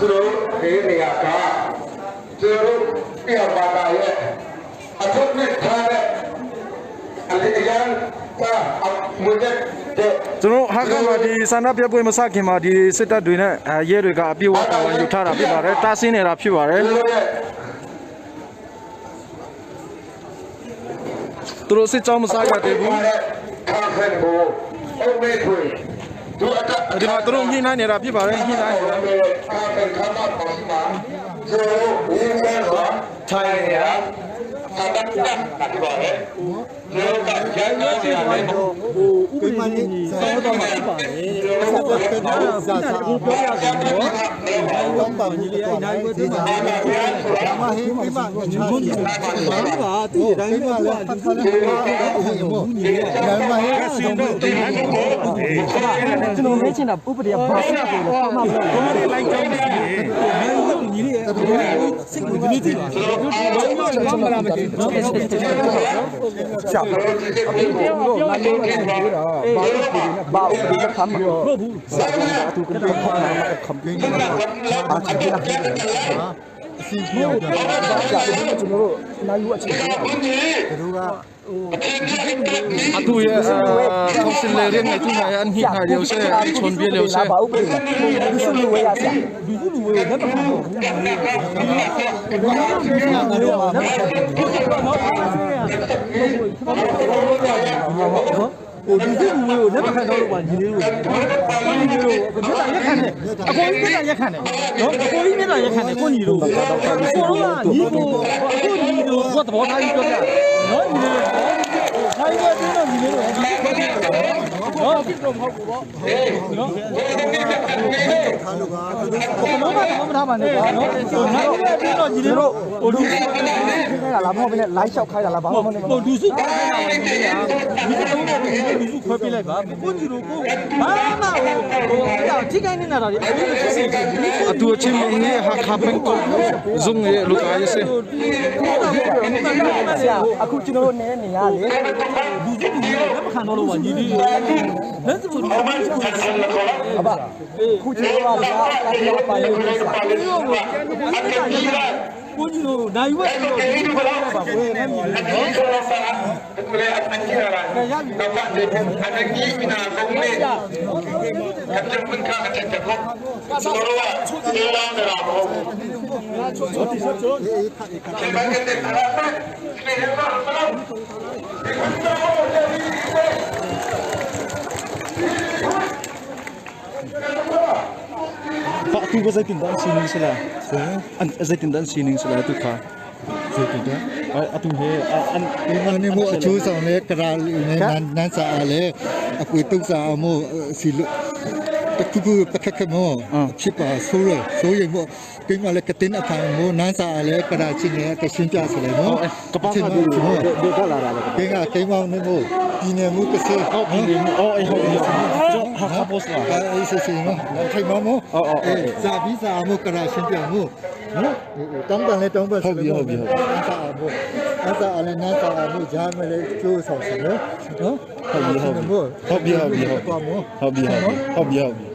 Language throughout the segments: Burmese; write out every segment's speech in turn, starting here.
จุดนี้เนี่ยก็จุดเกี่ยวกับอะไรอาทุกนิทานเนี่ยอะไรอย่างก็เอามือเนี่ยကျွန်တော်ဟာကမှာဒီဆန္ဒပြပွဲမစခင်မှာဒီစစ်တပ်တွေနဲ့ရဲတွေကအပြည့်အဝတာဝန်ယူထားတာဖြစ်ပါတယ်တားဆင်းနေတာဖြစ်ပါတယ်သူတို့စစ်ကြောင်းမစားရသေးဘူးဒီမှာသူတို့ညှိနှိုင်းနေတာဖြစ်ပါတယ်ညှိနှိုင်းနေတာထိုင်နေရသာတတ်တာပြောတယ်လောကကျမ်းစာတွေလည်းဟိုဥပဒေကြီးစောတော့မှာဖြစ်ပါတယ်ဆက်ပတ်တဲ့စာစာကိုပြောရစီနော်တောင်းပါကြီးလေးနိုင်ကိုဒီမှာမဟင်းမချားကြီးဘာပါတိတိုင်းမှာလည်းဖတ်ဖတ်နေတယ်ဟိုမို့ဒါမှဟဲ့ဆုံးတော့တင်နေတယ်ကျွန်တော်လည်းချင်တာဥပဒေကဘာစစ်ကိုလဲမှမဟုတ်ဘူးဘာတွေလိုက်ကြောင်းနေတယ်ညီလေးစစ်ကိုဒီနေ့ကြည့်ပါဘာမှမလာမသိဘူးရှောက်ဘာဥပဒေကခမ်းမလို့ဘူးစာကြတာသူကတော့ခမ်းကင်းနေတာအချင်းချင်းအစီအမျိုးကျွန်တော်တို့နိုင်ဝအချင်းတို့ကအတူရဲ့ထောက်စင်လေရင်နဲ့သူနိုင်အန်ဟိနာရောစေချွန်ပြေရောစေဘာဥပဒေဒီစုလူဝဲရစားဒီစုလူဝဲလက်မခံဘူးဟိုဒီစစ်ဘူးကိုလက်မခံတော့လို့ပါညီလေးတို့ညီလေးတို့ကမြတ်တာရက်ခံတယ်အကိုကြီးမြတ်တာရက်ခံတယ်နော်အကိုကြီးမြတ်တာရက်ခံတယ်ကိုညီတို့ကိုတော့ကညီကိုကိုညီတို့ကသဘောထားကြီးပြောပြနော်ညီလေးတို့ဆိုင်ဝဲတင်းတော့ညီလေးတို့နော်ဖြစ်တော့မဟုတ်ဘူးပေါ့နော်ထားလို့ပါဘယ်တော့မှမထားပါနဲ့ကွာနော်နိုင်ဝဲတင်းတော့ညီလေးတို့ဟိုလူခိုင်းတာလားမဟုတ်ဘဲနဲ့ live လျှောက်ခိုင်းတာလားဘာမှမဟုတ်ဘူးဟိုလူစုခိုင်းတာပါညီလေးကညီလေးတို့လူစုခွဲပြလိုက်ပါကိုညီတို့ကိုဘာမှဟိုထိခိုင်းနေတာတော့အတူချင်းမင်းရဲ့ဟာခပန်ကိုဇုံရဲ့လူသားရဲ့အခုကျွန်တော်တို့နေနေရလေလူစုလူလက်မခံတော့လို့ပါညီလေးလက်စုလူအဘခုကျွန်တော်ကတာပါလို့ဆိုတာကိုညီတို့နိုင်ဝက်တော့ဒီလိုပြောရပါဘယ်နဲ့မြင်လဲနော်ကိုလည်းအန်ကြီးရတာတော့ပါတယ်အန်ကြီးမနာကုန်းလေးကတ်မန်ခါကတက်တော့ဆိုတော့ဒီလမ်းတော့ဘောချိုချိုဒီချိုဒီဘာကတဲ့ခါတော့ဒီဟဲ့ပါတော့Pak tu ba tindahan sining sila. An sa tindahan sining sila tu ka. Sa tindahan. Atung he an ni mo chu sa le kra nan sa ale aku tu sa mo silu takubu pakakamo chipa solo so ye mo king ale katin apa mo nan sa ale kra chin ne ka shin pya sa le mo ka pa ka du do la la king a king mo ni mo pi ne mo ka se pi ne mo ai ho ha boss la ai se se mo thai mo sa bi sa mo kra shin pya moနော်တောင်းပန်လဲတောင်းပန်ဟုတ်ပြီဟုတ်ပြီဟုတ်ပြီအစားအဖို့အစားအလဲနန်းစားအဖို့ဂျာမလဲကျိုးဆောင်စီနော်ဟုတ်ပြီဟုတ်ပြီဟုတ်ပြီဟုတ်ပြီဟုတ်ပြီဟုတ်ပြီဟုတ်ပြီ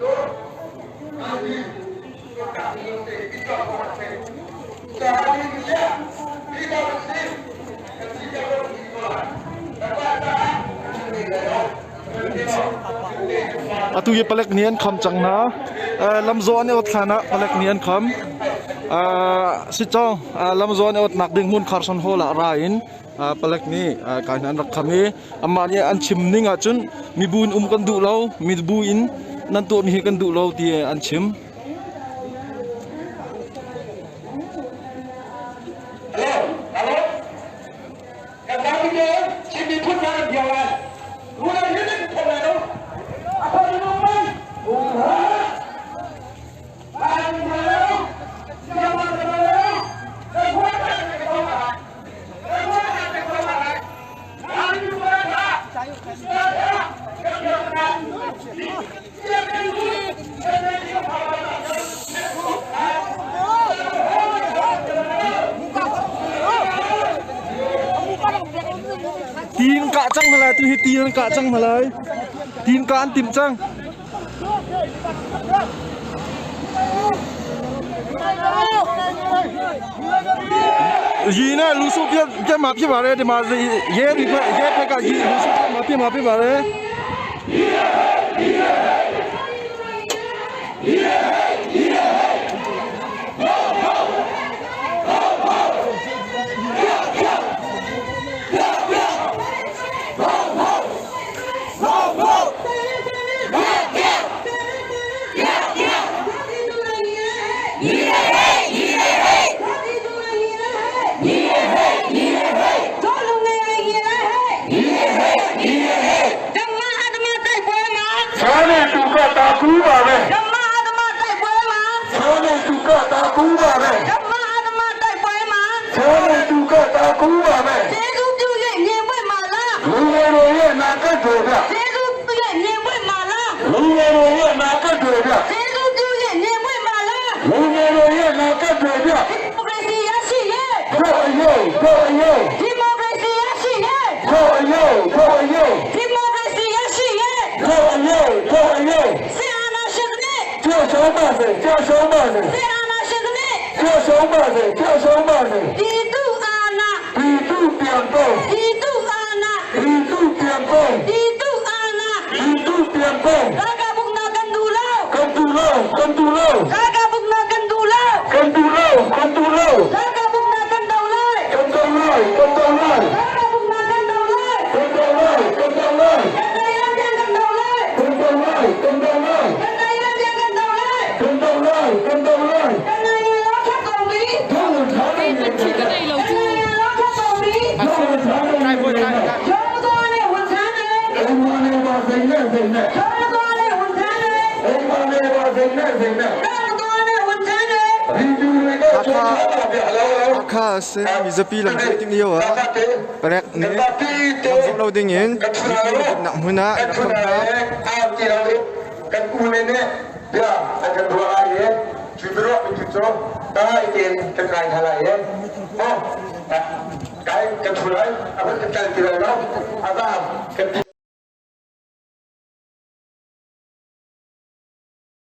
အတူရပလက်နီယန်ခမ်ချန်နာလမ်ဇွန်အော့ခါနာပလက်နီယန်ခမ်စစ်ကြောင်းလမ်ဇွန်အော့နက်ဒင်းမွန်ခါဆန်ဟိုလာရိုင်းပလက်နီကိုင်းနန်ရခမီအမနီအန်ချင်နင်းအချွန်းမီဘူန်ကန်ဒူလောမီဘူအင်နန်တိုမီကန်ဒူလောတီအန်ချင်tin cả trăng mà lại tôi hít tin cả trăng mà lại tin cả ăn tìm trăng ยีน่ะลูซูเปียมาဖြစ်ပါတယ်ဒီမှာရဲဒီဖက်ကยีลูซูมาဖြစ်ပါတယ် Akha se mizapi lam se tim niyo parek ne lam lo dingin nak huna kan kule ne ya akan dua aye jibro bijo ta iken kekai thala ye oh kai kan fulai apa kan kira lo apa